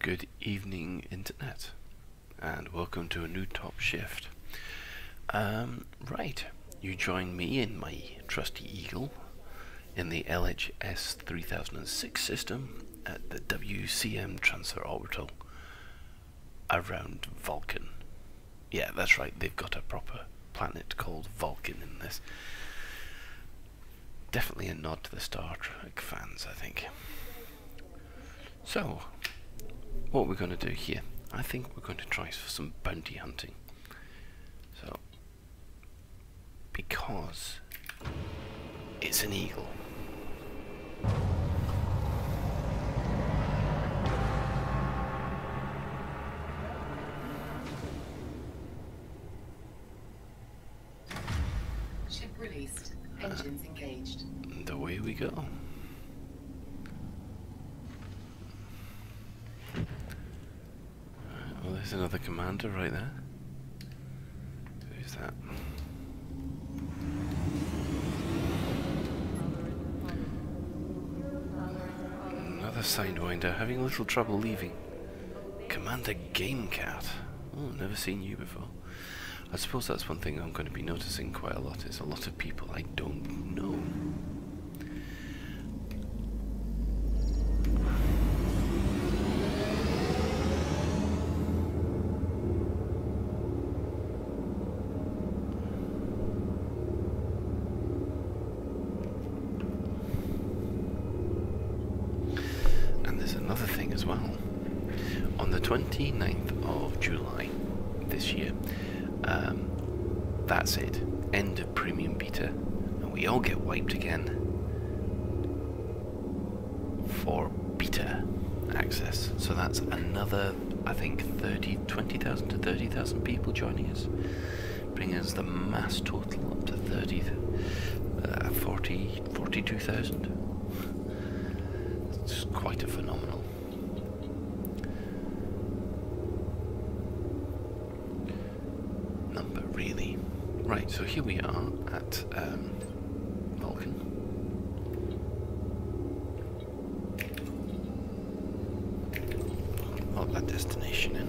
Good evening, Internet, and welcome to a new top shift. Right, you join me in my trusty Eagle in the LHS 3006 system at the WCM transfer orbital around Vulcan. Yeah, that's right, they've got a proper planet called Vulcan in this. Definitely a nod to the Star Trek fans, I think. So, what we're going to do here, I think we're going to try for some bounty hunting. So, because it's an eagle. Ship released. Engines engaged. And away we go. Well, there's another commander right there. Who's that? Another Sidewinder having a little trouble leaving. Commander Game Cat. Oh, never seen you before. I suppose that's one thing I'm going to be noticing quite a lot, is a lot of people I don't know. And there's another thing as well. On the 29th of July this year, that's it. End of premium beta, and we all get wiped again for beta access. So that's another, I think, 20,000 to 30,000 people joining us, bringing us the mass total up to 42,000. It's quite a phenomenal. Number, really. Right, so here we are at Vulcan. Log that destination in.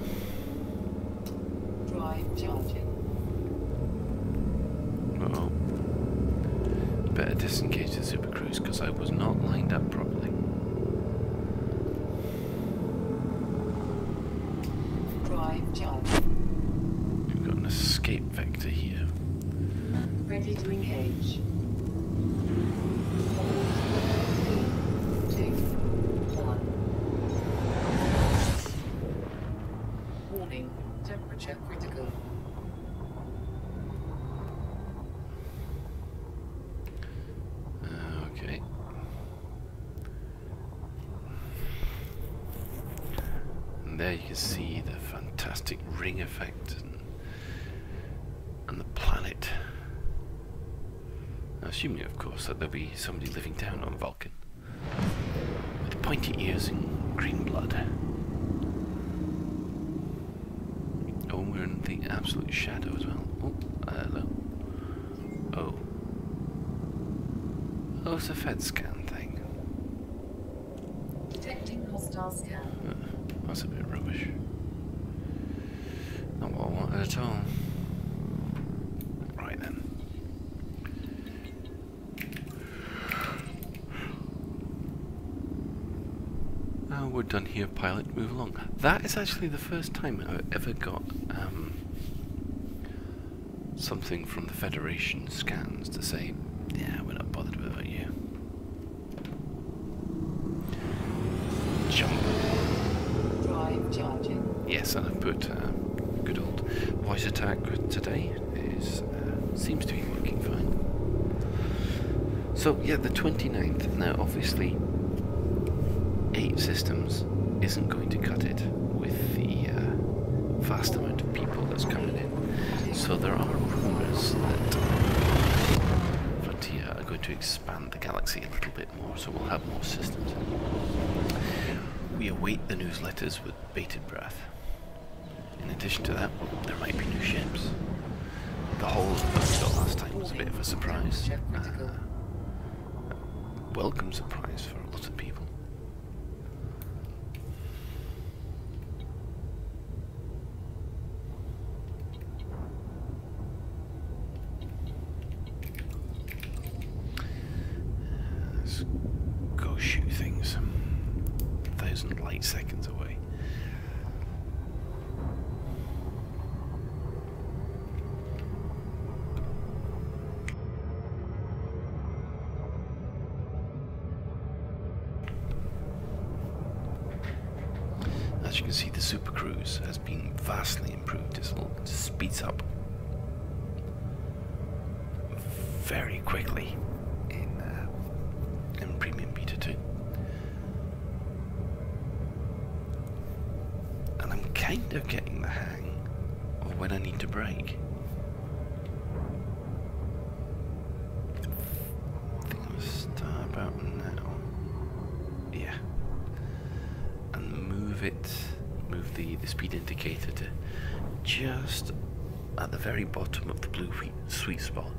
Drive charging. Uh-oh. Better disengage the Super Cruise because I was not lined up properly. Drive charging. We've got an escape vector here. Ready to engage. 2, 1. Warning. Temperature critical. Okay. And there you can see the fantastic ring effect and the planet. Assuming, of course, that there'll be somebody living down on Vulcan with pointy ears and green blood. Oh, we're in the absolute shadow as well. Oh, hello. Oh. Oh, it's a Fed scan thing. Detecting hostile scan. That's a bit rubbish. Not what I wanted at all. Right then. Now we're done here, pilot. Move along. That is actually the first time I've ever got something from the Federation scans to say, yeah, we're not bothered about you. Jump. Drive charging. Yes, and I've put good old voice attack today. Is seems to be working fine. So yeah, the 29th. Now obviously 8 systems isn't going to cut it with the vast amount of people that's coming in. So there are rumours that Frontier are going to expand the galaxy a little bit more, so we'll have more systems. We await the newsletters with bated breath. In addition to that, there might be new ships. The whole of the last time was a bit of a surprise. Welcome surprise for a lot of people. 3,000 light seconds away. As you can see, the Super Cruise has been vastly improved. It speeds up very quickly in Premium Beta 2. And I'm kind of getting the hang of when I need to brake. I think I'll start about now. Yeah. And move the speed indicator to just at the very bottom of the blue sweet spot.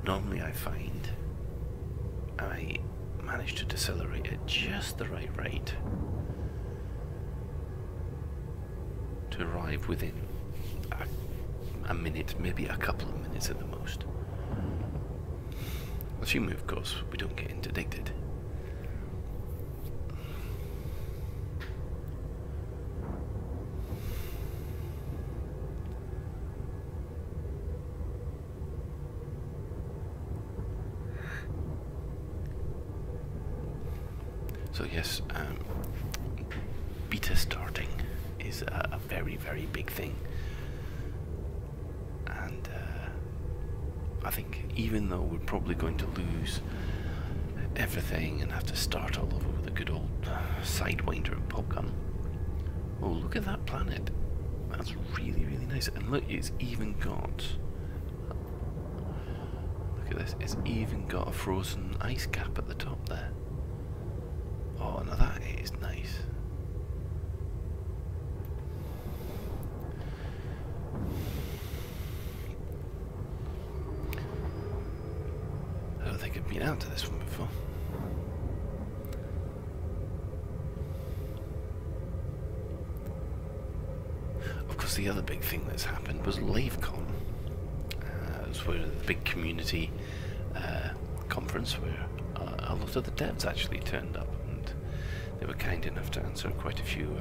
Normally I find I manage to decelerate at just the right rate to arrive within a minute, maybe a couple of minutes at the most. Assuming, of course, we don't get interdicted. So yes, beta starting is a very, very big thing, and I think even though we're probably going to lose everything and have to start all over with a good old Sidewinder and Popgun. Oh, look at that planet. That's really, really nice. And look, it's even got... Look at this. It's even got a frozen ice cap at the top there. Oh, now that is nice. I don't think I've been out to this one before. Of course, the other big thing that's happened was Livecon. It was where the big community conference where a lot of the devs actually turned up, and they were kind enough to answer quite a few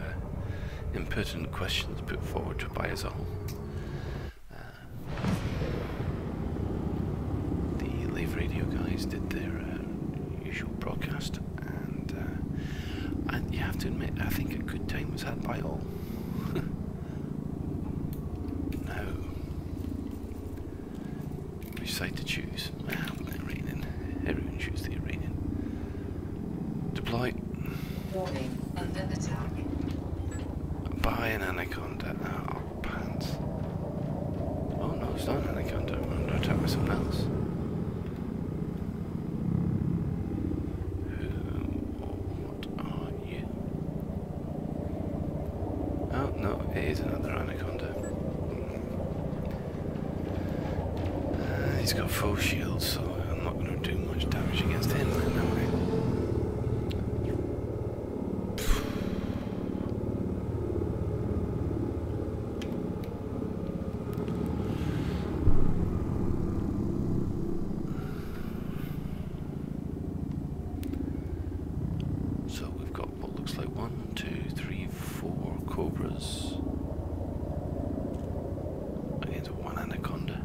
impertinent questions put forward by us all. The Live Radio guys did their usual broadcast, and you have to admit, I think a good time was had by all. Now, which side to choose? Well, Iranian. Everyone chooses the Iranian. Deploy. Warning, under attack. Buy an Anaconda. Oh, pants. Oh no, it's not an Anaconda. I'm under attack by someone else. What are you? Oh no, it is another Anaconda. He's got full shield, so I'm not going to do much damage against him then, am I? So we've got what looks like 1, 2, 3, 4 Cobras against one Anaconda.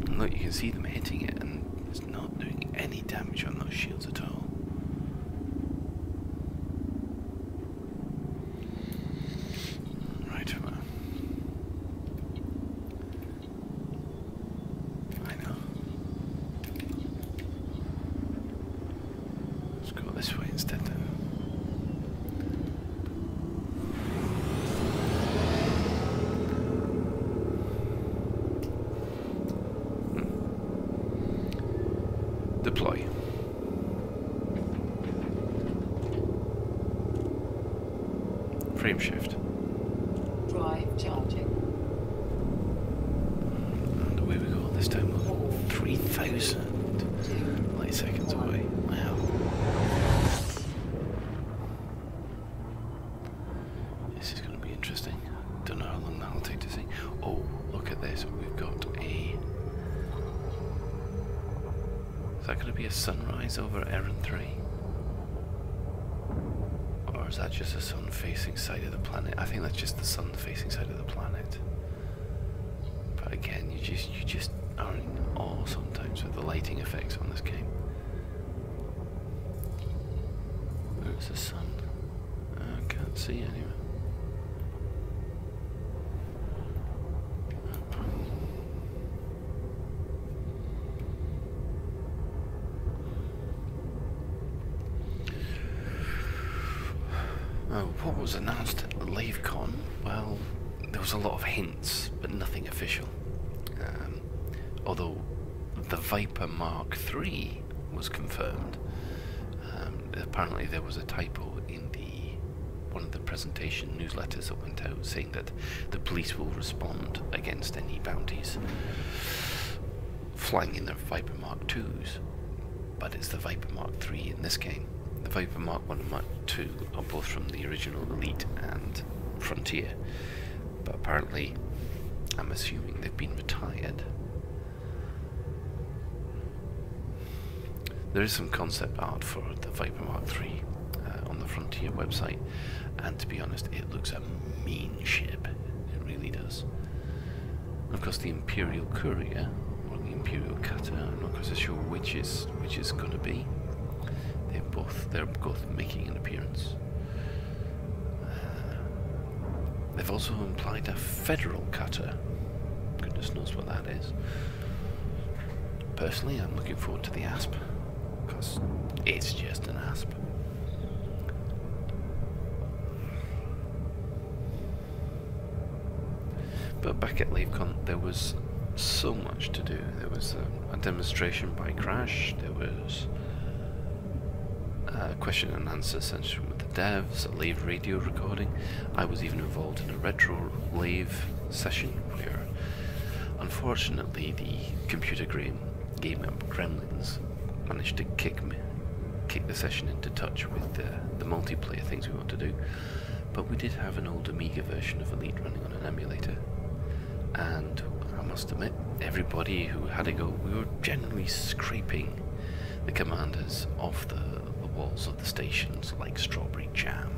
And look, you can see them hitting it, and it's not doing any damage on those shields at all. Right, well, I know. Let's go this way instead then. Deploy. Frame shift. Drive charging. And away we go. This time we're 3,000 light seconds away. Wow. This is going to be interesting. sunrise over Erin 3? Or is that just the sun-facing side of the planet? I think that's just the sun-facing side of the planet. But again, you just are in awe sometimes with the lighting effects on this game. Where's the sun? I can't see anywhere. What was announced at Livecon? Well, there was a lot of hints, but nothing official. Although the Viper Mark III was confirmed. Apparently there was a typo in one of the presentation newsletters that went out saying that the police will respond against any bounties flying in their Viper Mark IIs, but it's the Viper Mark III in this game. The Viper Mark I and Mark II are both from the original Elite and Frontier, but apparently, I'm assuming they've been retired. There is some concept art for the Viper Mark III on the Frontier website, and to be honest, it looks a mean ship. It really does. And of course, the Imperial Courier, or the Imperial Cutter, I'm not quite sure which is going to be. They're both making an appearance. They've also implied a Federal Cutter. Goodness knows what that is. Personally, I'm looking forward to the Asp, because it's just an Asp. But back at Livecon, there was so much to do. There was a demonstration by Crash. There was a question and answer session with the devs, a live radio recording. I was even involved in a retro live session where, unfortunately, the computer game gremlins managed to kick the session into touch with the multiplayer things we want to do. But we did have an old Amiga version of Elite running on an emulator, and I must admit, everybody who had a go, we were generally scraping the commanders off the walls of the stations like strawberry jam.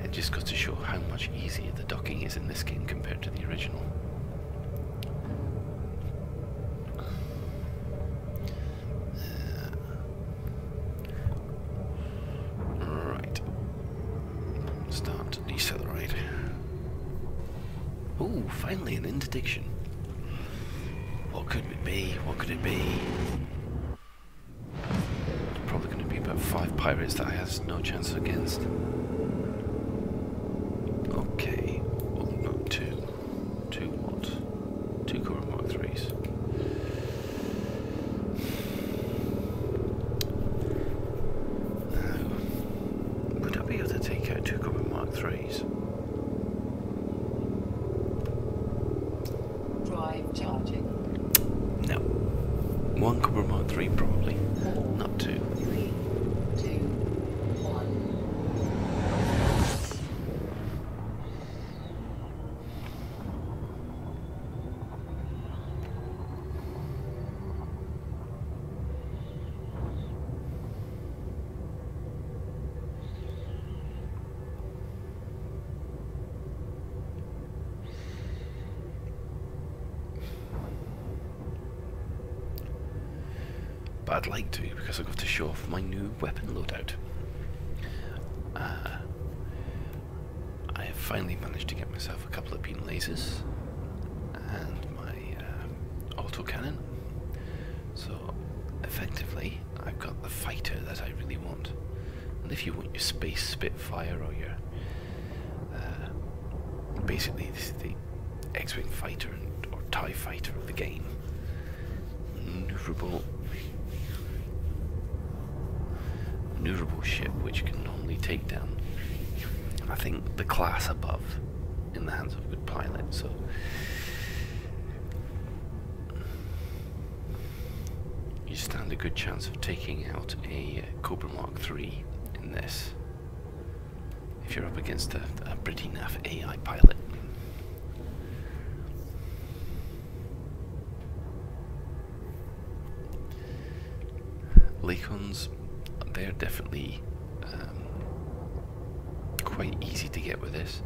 It just goes to show how much easier the docking is in this game compared to the original. Right. Start to decelerate. Ooh, finally an interdiction. What could it be? What could it be? Probably going to be about 5 pirates that I has no chance against. Okay. Oh, no, 2. 2 what? 2 Cobra Mark IIIs. Now, would I be able to take out 2 Cobra Mark IIIs? Drive charging. No. 1 Cobra Mark III probably. 4, Not 2. 3, 2, 1. But I'd like to, because I've got to show off my new weapon loadout. I have finally managed to get myself a couple of beam lasers and my autocannon. So effectively, I've got the fighter that I really want. And if you want your Space Spitfire or your basically this is the X-Wing fighter or TIE fighter of the game, maneuverable ship which can normally take down, I think, the class above in the hands of a good pilot. So you stand a good chance of taking out a Cobra Mark III in this if you're up against a pretty naff AI pilot. Livecons, they're definitely quite easy to get with this.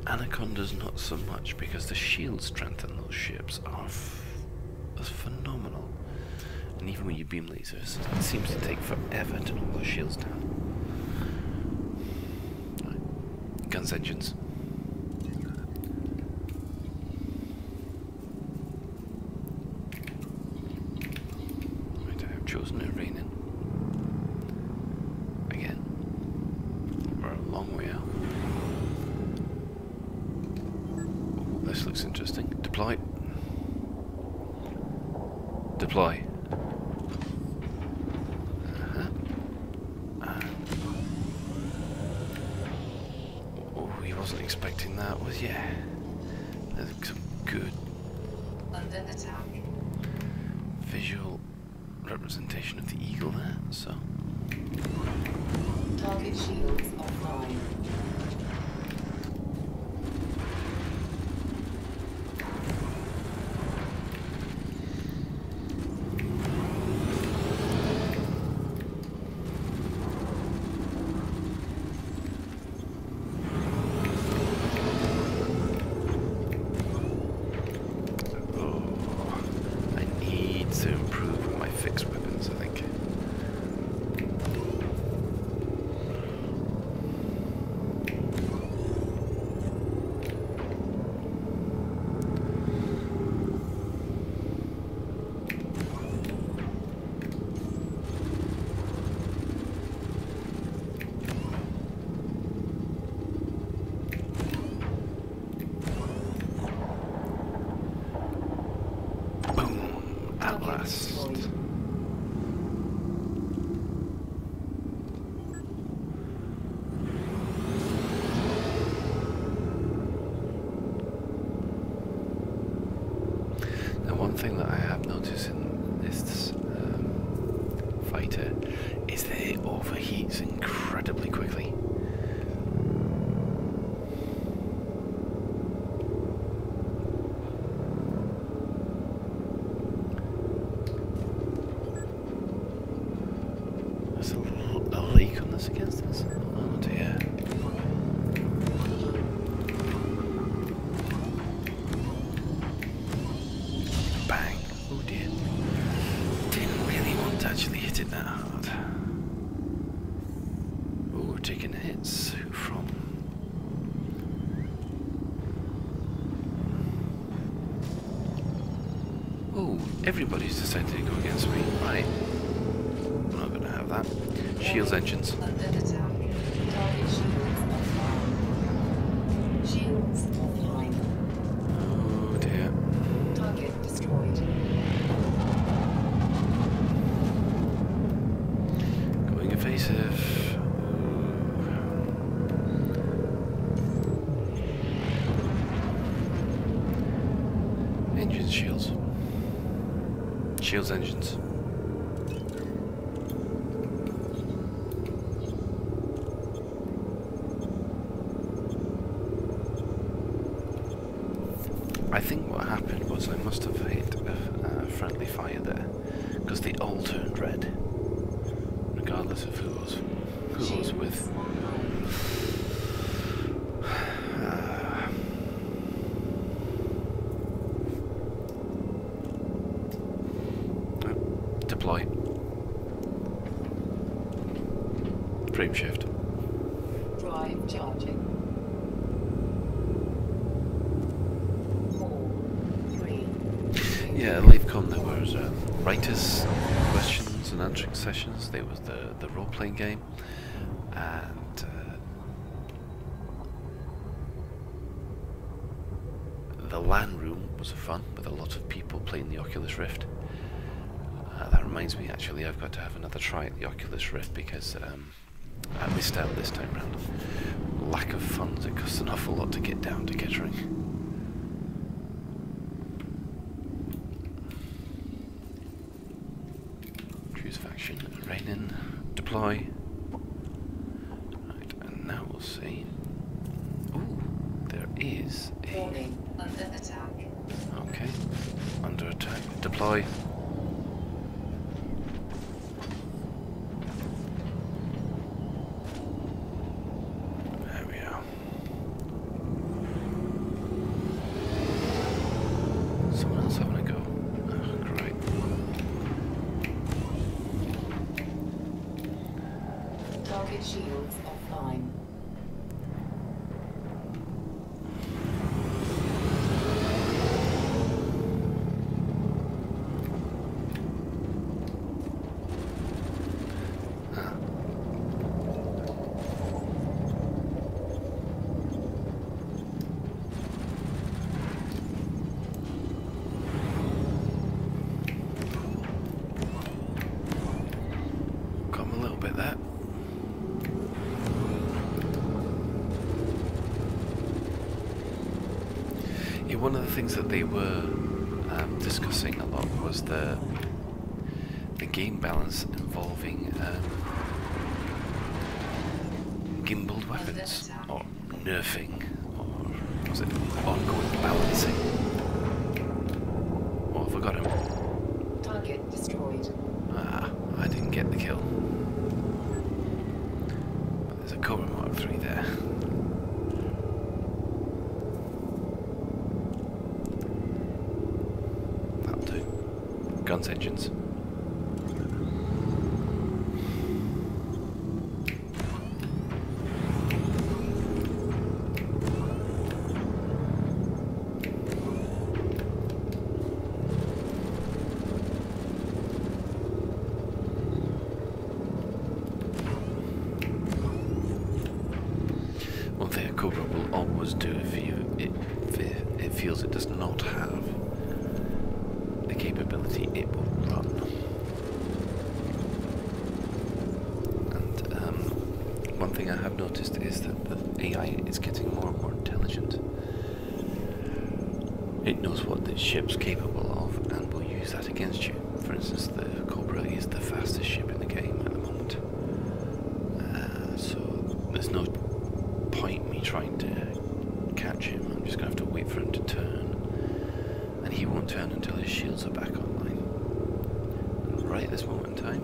Anacondas not so much, because the shield strength on those ships are phenomenal. And even with your beam lasers, it seems to take forever to knock those shields down. Right. Guns, engines. Right, I have chosen a rain in. Again. We're a long way out. Oh, this looks interesting. Deploy. Deploy. Wasn't expecting that, was ya? There's some good Under attack. visual representation of the eagle there, so. Target shields offline. To improve with my fixed weapons, I think. At last. Now, one thing that I have noticed in this fighter is that it overheats incredibly quickly. There's a leak on this against us. Oh dear. Bang. Oh dear. Didn't really want to actually hit it that hard. Oh, we're taking hits. Who from? Oh, everybody's decided to go against me. Right. I'm not going to have that. Shields, engines. Under attack. Target shields offline. Shields offline. Oh dear. Target destroyed. Going evasive. Engines, shields. Shields, engines. I think what happened was I must have hit a friendly fire there, because they all turned red, regardless of who was with. Deploy. Frame shift. Drive charging. 4, 3. Yeah, at Livecon there was writers' questions and answering sessions. There was the role-playing game, and the LAN room was fun with a lot of people playing the Oculus Rift. That reminds me, actually, I've got to have another try at the Oculus Rift because I missed out this time round. Lack of funds, it costs an awful lot to get down to Kettering. Choose faction, rain in, deploy. Right, and now we'll see. Ooh, there is a... Warning, under attack. Okay, under attack, deploy. Target shields offline. Come a little bit there. Yeah, one of the things that they were discussing a lot was the game balance involving gimbaled weapons, or nerfing, or was it ongoing balancing? Oh, I forgot him. Target destroyed. Ah, I didn't get the kill. But there's a Cobra Mark 3 there. That'll do. Guns engines. One thing a Cobra will always do if it feels it does not have the capability, it will run. And one thing I have noticed is that the AI is getting more and more intelligent. It knows what the ship's capable of and will use that against you. For instance, the Cobra is the fastest ship in the game at the moment. So there's no point me trying to catch him. I'm just going to have to wait for him to turn. And he won't turn until his shields are back online. And right at this moment in time,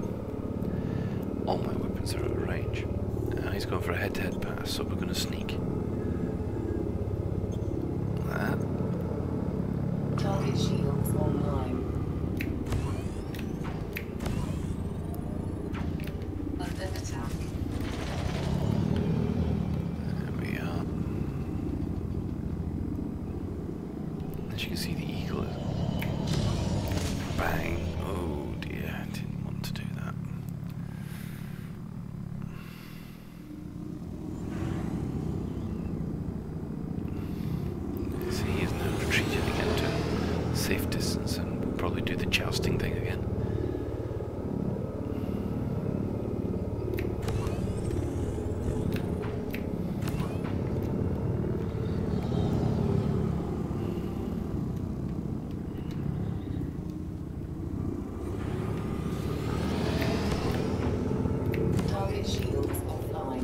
all my weapons are out of range. He's going for a head-to-head pass, so we're going to sneak. That. Target shields online. Under attack. There we are. As you can see, the eagle is... Bang! Oh dear, I didn't want to do that. See, he is now retreated again to safe distance, and we'll probably do the jousting thing again. Target shields offline.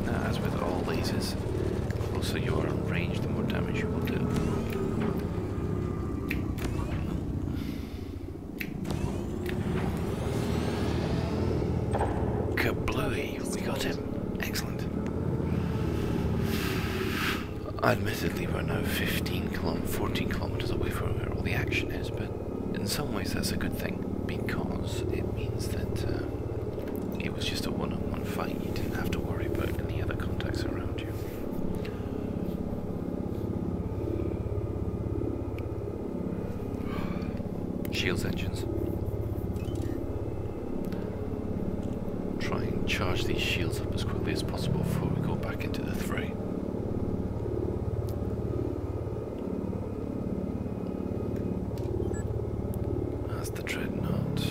Now, as with all lasers, the closer you are in range, the more damage you will do. Kablooey, we got him. Excellent. Admittedly, we're now 14 kilometers away from where all the action is, but in some ways that's a good thing, because it means that it was just a one-on-one fight. You didn't have to worry about any other contacts around you. Shields engines. Try and charge these shields up as quickly as possible before we go back into the fray. That's the dreadnought.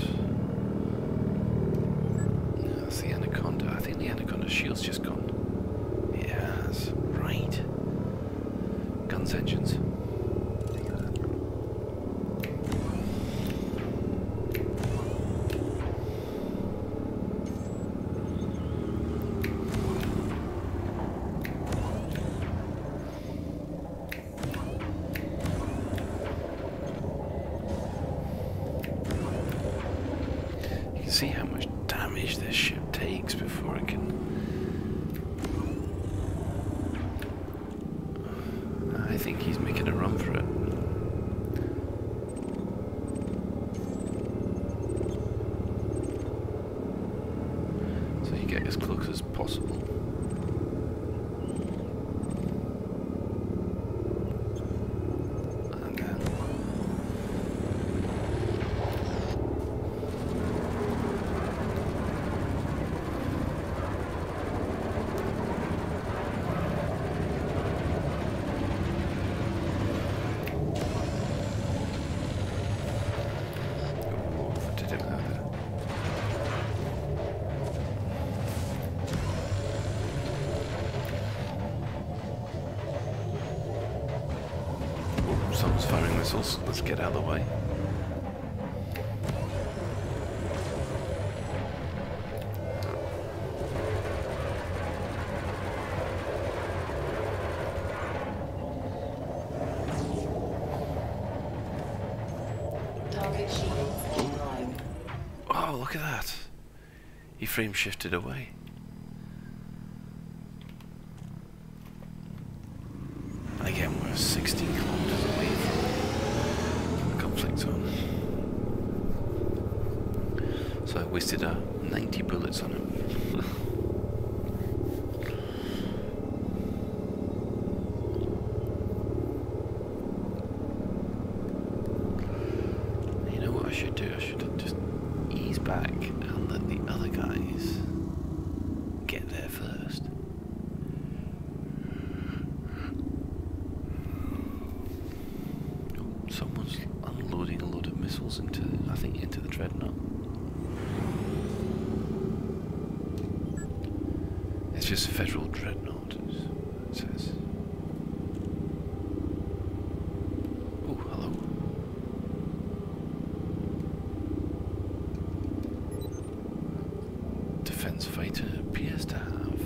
That's the Anaconda. I think the Anaconda's shield's just gone. Yes, right. Guns engines. can see how much damage this ship takes before it can... I think he's making a run for it. So you get as close as possible. And then... Someone's firing missiles. Let's get out of the way. Target shields online. Oh, look at that. He frame shifted away. Again, we're 16 kilometers away from the conflict zone. So I wasted 90 bullets on him. You know what I should do? I should just ease back and let the other guys get there first. Someone's unloading a load of missiles into, I think, into the dreadnought. It's just a federal dreadnought, it says. Oh, hello. Defense fighter appears to have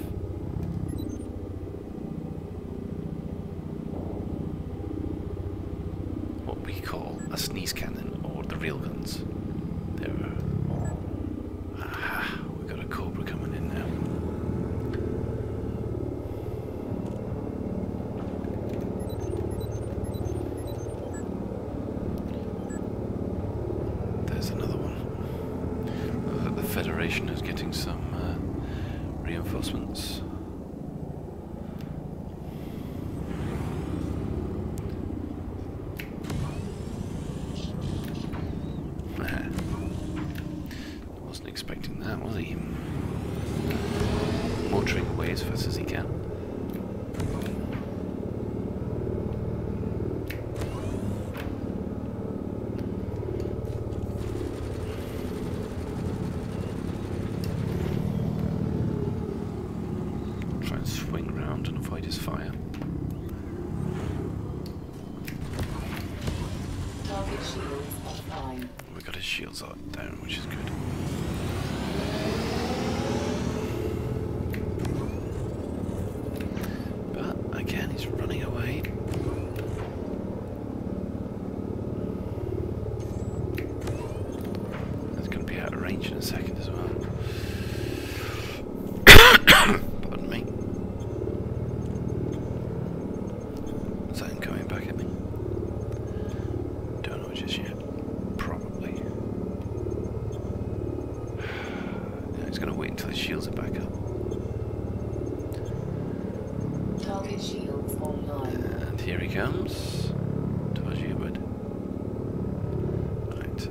what we call a sneeze cannon, or the real guns. There are... Aha, we've got a Cobra coming in now. There's another one. The Federation is getting some reinforcements. Wasn't expecting that, was he? Motoring away as fast as he can. Try and swing round and avoid his fire. Target shields offline. We got his shields down, which is good. But again, he's running away. That's going to be out of range in a second as well. Pardon me. Is that him coming back at me? Don't know just yet. Probably. Yeah, he's going to wait until his shields are back up. Target shields online. And here he comes. Told you he would. Right.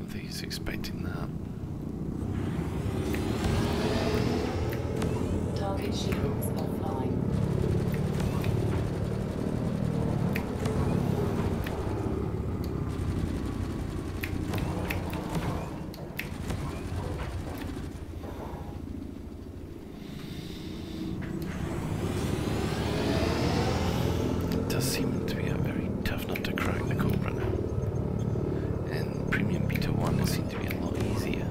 I think he's expecting that. Target shields offline. It does seem to be a very tough nut to crack, the Cobra now. In Premium Beta 1 it seemed to be a lot easier.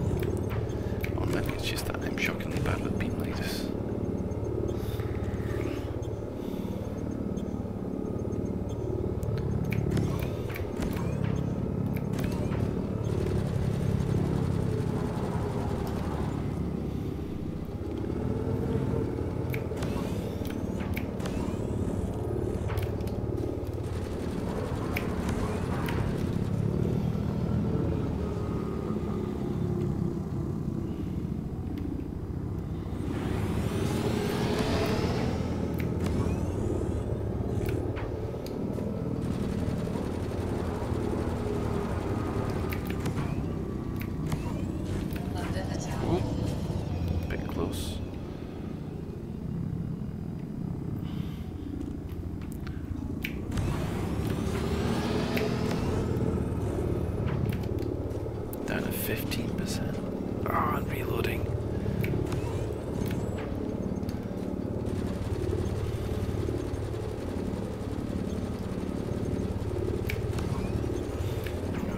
down to 15%. Oh, and reloading.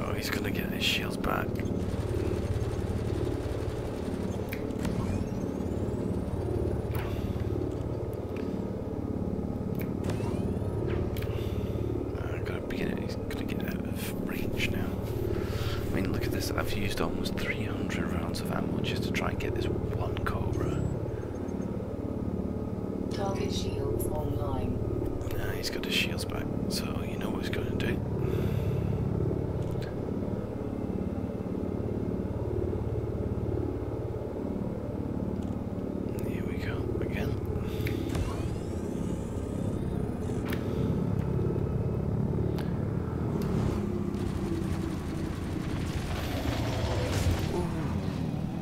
Oh, he's gonna get his shields back. He's gonna get out of range now. I mean, look at this. I've used almost 300 rounds of ammo just to try and get this one Cobra. Target shields online. He's got his shields back, so you know what he's going to do. Here we go again.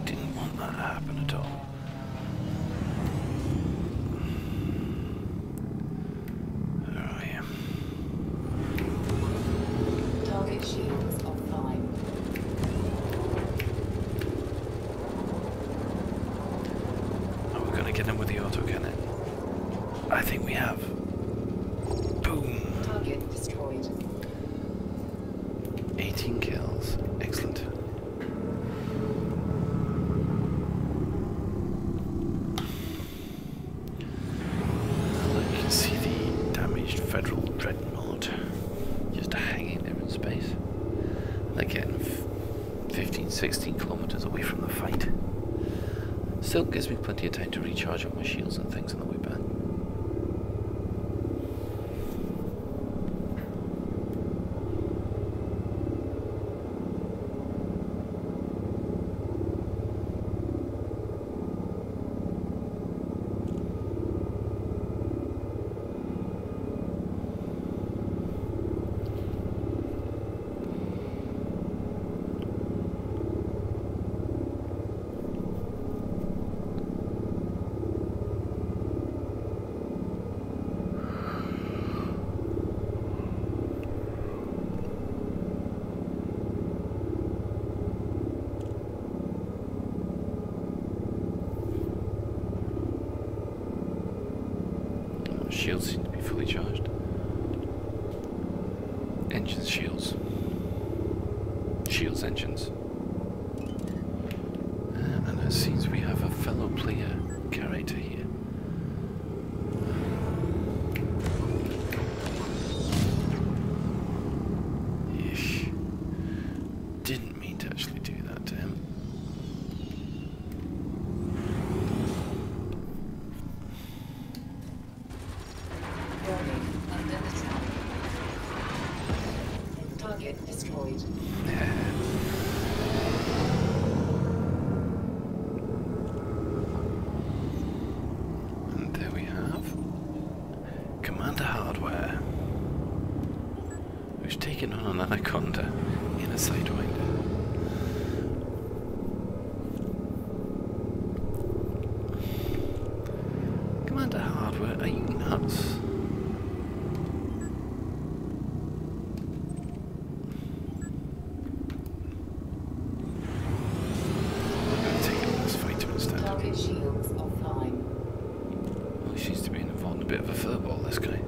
Didn't want that to happen at all. Target shields offline. Are we going to get him with the autocannon? I think we have. Boom! Target destroyed. 18 kills. Excellent. Look, you can see the damaged Federal Dreadnought just hanging there in space. They're getting 15, 16 kilometers away from the fight. Still gives me plenty of time to recharge up my shields and things on the way back. Shields seem to be fully charged. Engines, shields. Shields, engines. And it seems we have a fellow player character here. Ish. Didn't mean to actually do that to him. Warning, under attack. Target destroyed. And there we have Commander Hardware, who's taken on an Anaconda in a Sidewinder. Commander Hardware, are you nuts? I'm going to take him in this fight instead. Target shields offline. Well, he seems to be involved in a bit of a furball, this guy.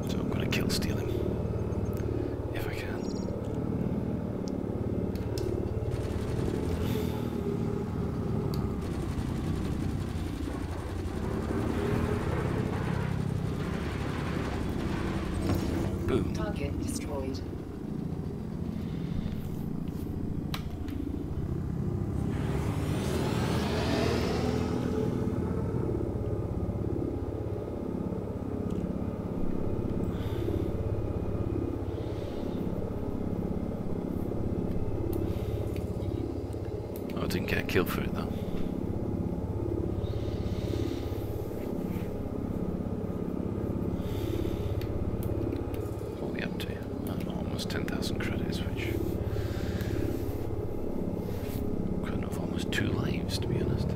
So I'm going to kill steal him. If I can. Boom. Target destroyed. Oh, I didn't get a kill for it though. What are we up to? Almost 10,000 credits, which could have almost 2 lives, to be honest.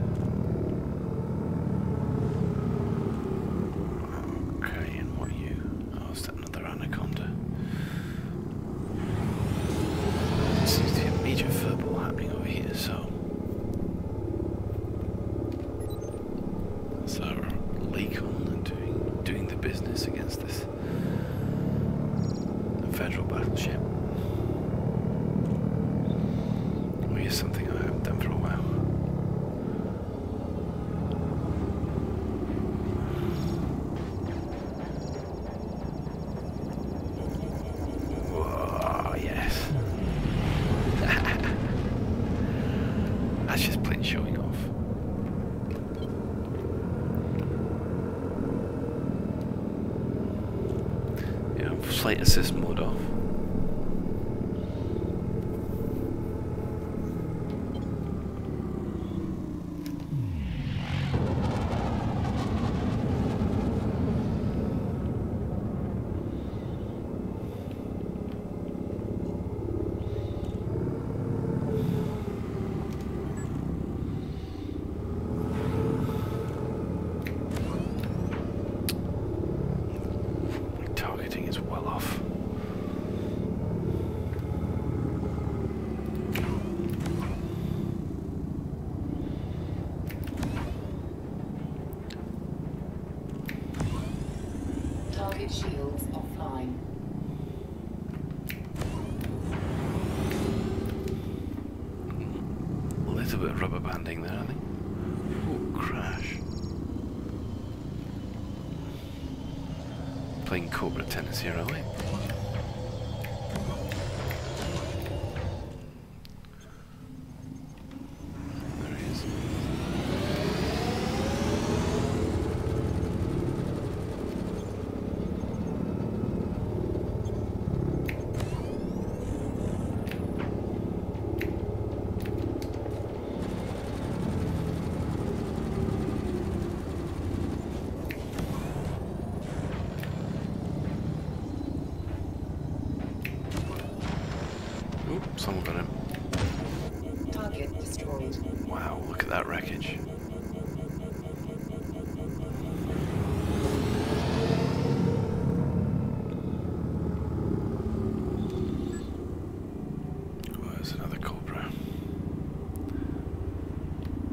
flight assist mode off. Targeting is well off. Target shields offline. A little bit of rubber banding there, I think. Oh, crash. Playing Cobra tennis here, are we? There he is. Someone got him. Target destroyed. Wow, look at that wreckage. Oh, there's another Cobra.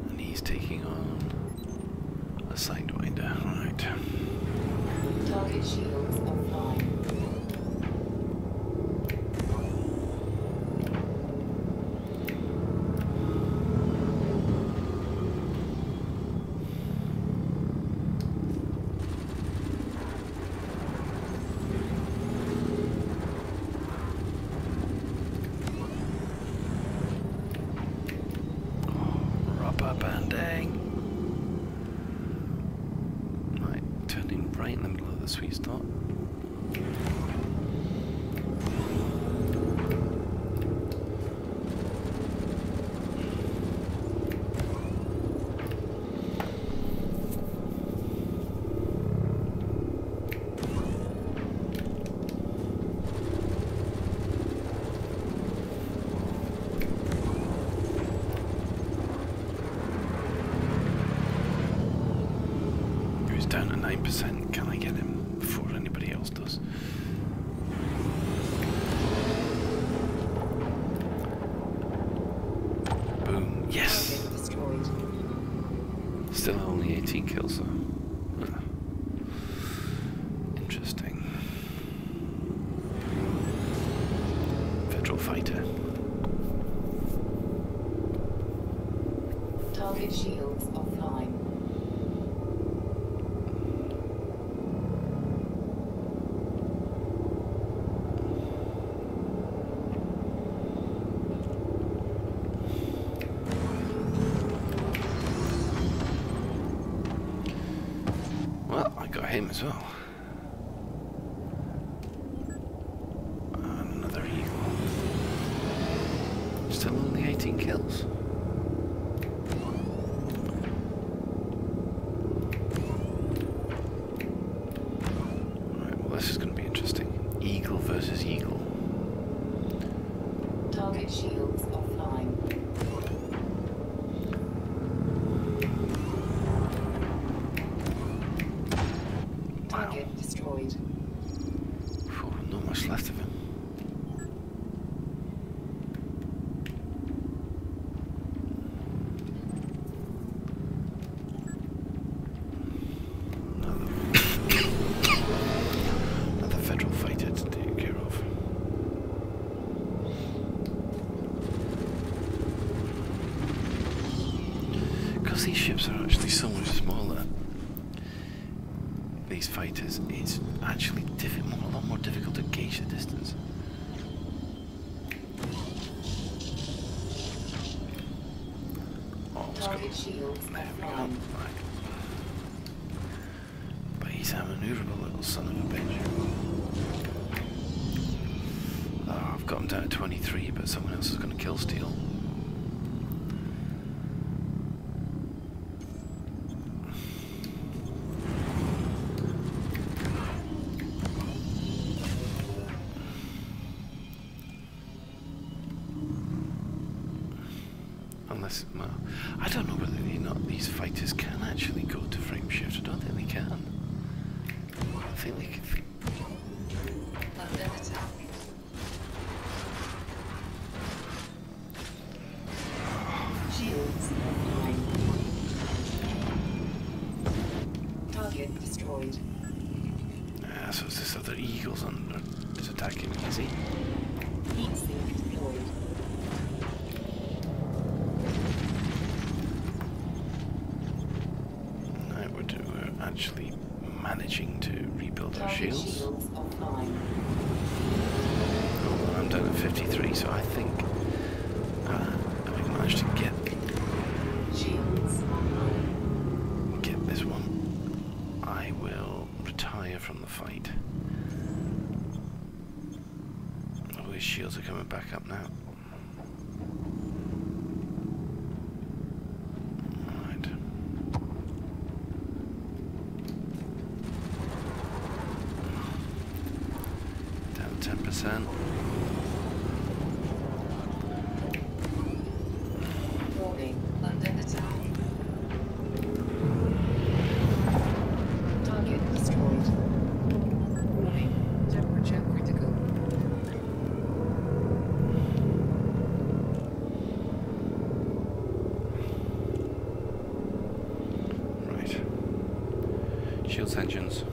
And he's taking on a Sidewinder. Right. Target shields offline. Banding. Right, turning right in the middle of the sweet spot. Down to 9%. Can I get him before anybody else does? Boom. Yes! Destroyed. Still only 18 kills though. Interesting. Federal fighter. Target shields offline. Well, I got him as well. And another eagle. Still only 18 kills. Right, well this is going to be interesting. Eagle versus eagle. Target shields offline. Target destroyed. Oh, not much left of him. Another federal fighter to take care of. Because these ships are actually so much smaller, these fighters, it's actually a lot more difficult to gauge the distance. Oh, Target shields there we go. offline. Right. But he's a maneuverable little son of a bitch. got him down to 23, but someone else is going to kill steal. Unless, well, I don't know whether or not these fighters can actually go to frame shift. I don't think they can. I think they can. Under attack. Shields online. Target destroyed. So it's this other eagle's under. Is attacking me, is he? Heat sink deployed. We're actually managing to rebuild our Target shields. shields offline. Oh, I'm down at 53, so I think we managed to get Shields online. this one. I will retire from the fight. Oh, his shields are coming back up now. Right. Down 10%. Warning. Under attack. Target destroyed. Warning. Temperature critical. Right. Shields engines.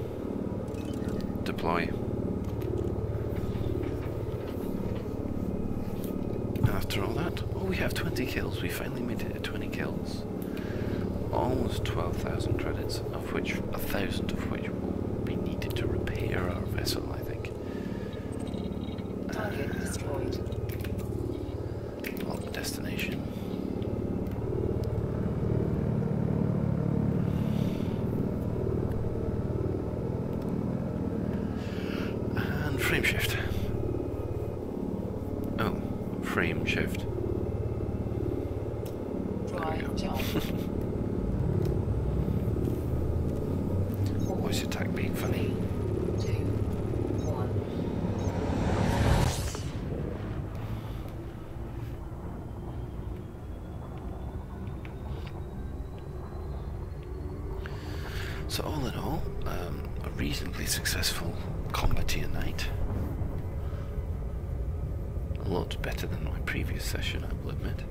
Deploy. After all that, oh, we have 20 kills. We finally made it to 20 kills. Almost 12,000 credits, of which 1,000 of which will be needed to repair our vessel, I think. Target destroyed. Lock the destination. And frame shift. Oh, frame shift. Drive jump. Voice attack being funny. 2, 1. So all in all, a reasonably successful combateer night. A lot better than my previous session, I will admit.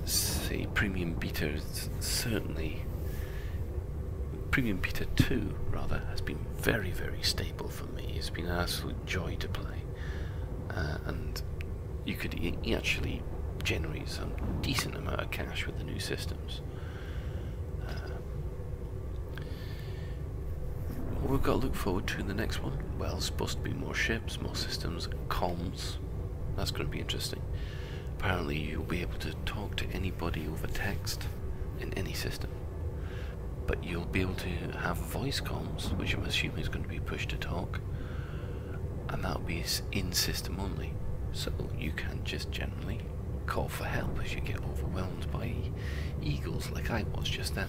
See, Premium Beta is certainly... Premium Beta 2, rather, has been very, very stable for me. It's been an absolute joy to play. And you could actually generate some decent amount of cash with the new systems. What we've got to look forward to in the next one? Well, it's supposed to be more ships, more systems, comms. That's going to be interesting. Apparently you'll be able to talk to anybody over text in any system. But you'll be able to have voice comms, which I'm assuming is going to be push to talk. And that'll be in system only. So you can just generally call for help as you get overwhelmed by eagles like I was just then.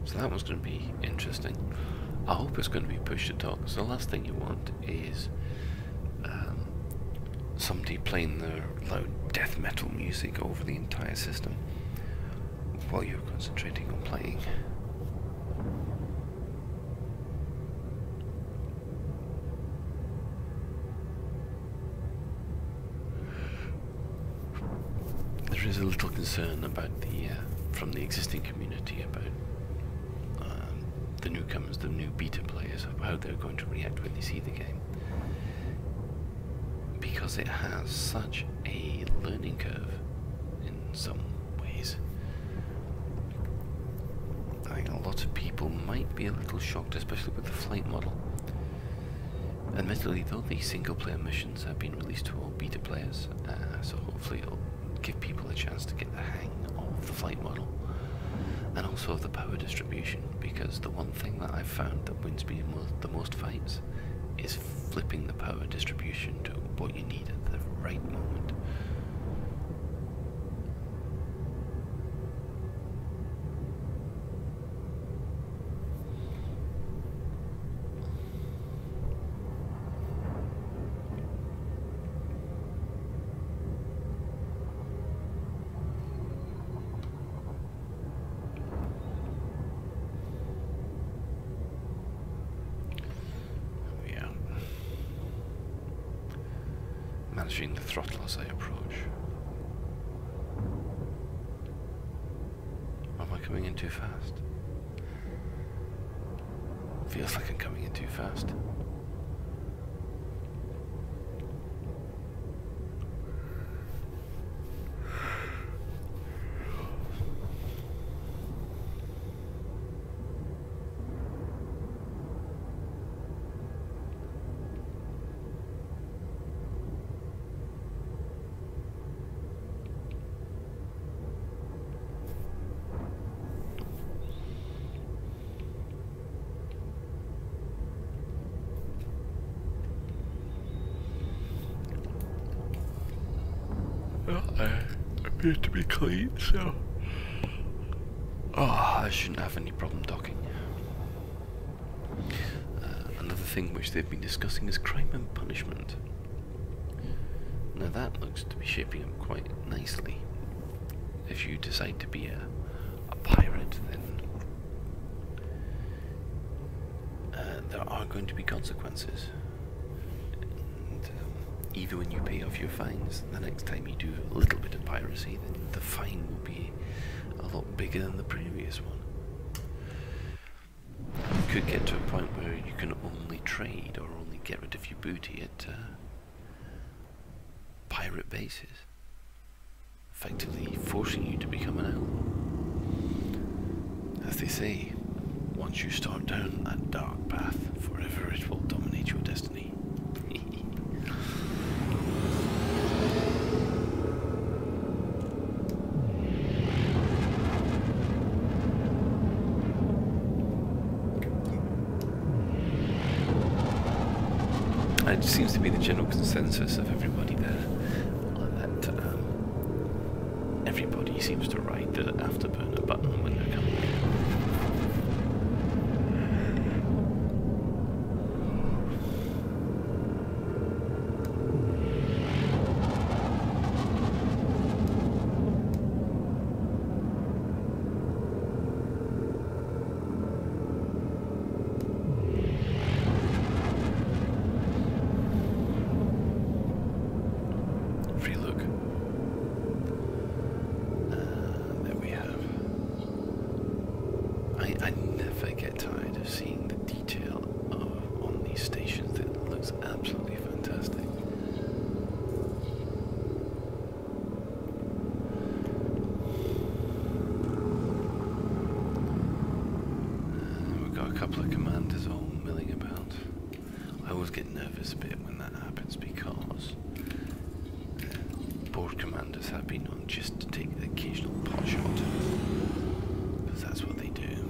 So that one's going to be interesting. I hope it's going to be push to talk. So the last thing you want is somebody playing their loud death metal music over the entire system while you're concentrating on playing. There is a little concern about the from the existing community about the newcomers, the new beta players, of how they're going to react when they see the game, because it has such a learning curve in some ways. lot of people might be a little shocked, especially with the flight model. Admittedly though, the single player missions have been released to all beta players, so hopefully it'll give people a chance to get the hang of the flight model, and also of the power distribution, because the one thing that I've found that wins me the most fights is flipping the power distribution to what you need at the right moment. Managing the throttle as I approach. Or am I coming in too fast? Feels like I'm coming in too fast. Well, I appear to be clean, so I shouldn't have any problem docking. Another thing which they've been discussing is crime and punishment. Now that looks to be shaping up quite nicely. If you decide to be a pirate, then there are going to be consequences. Even when you pay off your fines, the next time you do a little bit of piracy, then the fine will be a lot bigger than the previous one. You could get to a point where you can only trade or only get rid of your booty at pirate bases, effectively forcing you to become an outlaw. As they say, once you start down that dark path, forever it will dominate your destiny. It seems to be the general consensus of everybody there that everybody seems to ride the afterburner button when they're coming in. I never get tired of seeing the detail on these stations. It looks absolutely fantastic. We've got a couple of commanders all milling about. I always get nervous a bit when that happens because board commanders have been known just to take the occasional pot shot, because that's what they do.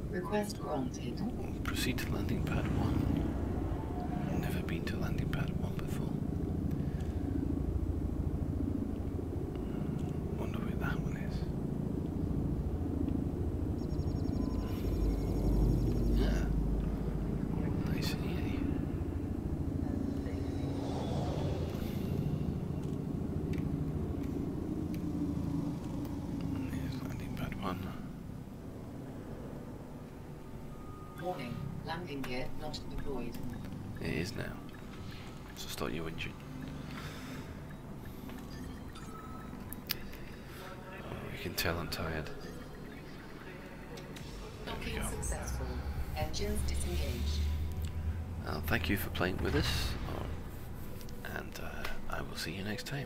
Request granted. Proceed to landing pad 1. Never been to landing pad 1 before. Wonder where that one is. Yeah. Nice and easy. Here's landing pad 1. Warning, landing gear not deployed. It is now. So start your engine. Oh, you can tell I'm tired. There we Docking go. successful. Engines disengaged. Thank you for playing with us, and I I will see you next time.